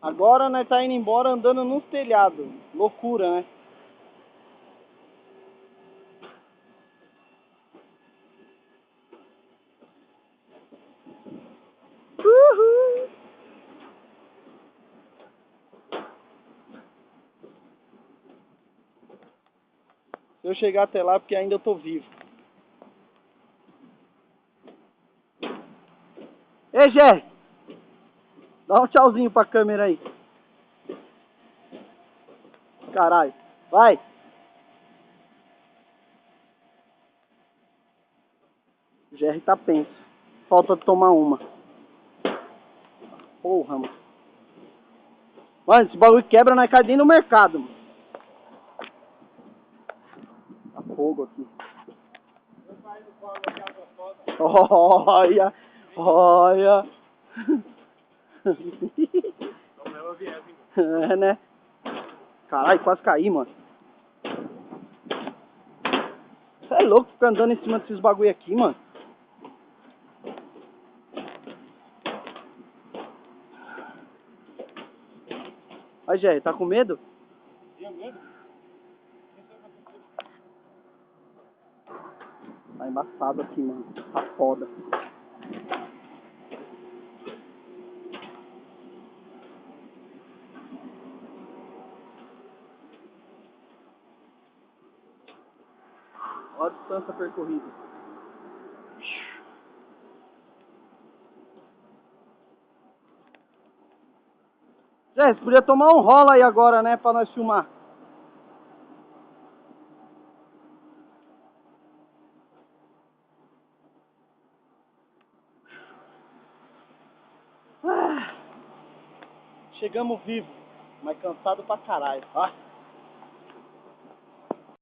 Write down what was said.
Agora nós tá indo embora andando nos telhados. Loucura, né? Uhul! Se eu chegar até lá, porque ainda eu tô vivo. Ei, Gé! Dá um tchauzinho pra câmera aí. Caralho. Vai! O GR tá penso. Falta tomar uma. Porra, mano. Mano, esse bagulho quebra, nós cai dentro do mercado, mano. Tá fogo aqui. Olha! Olha! É, né? Caralho, quase caí, mano. Você é louco ficar andando em cima desses bagulho aqui, mano. Aí, Gé, tá com medo? Tinha medo? Tá embaçado aqui, mano. Tá foda. Olha a distância percorrida. Zé, você podia tomar um rola aí agora, né, pra nós filmar. Chegamos vivos, mas cansado pra caralho. Ah.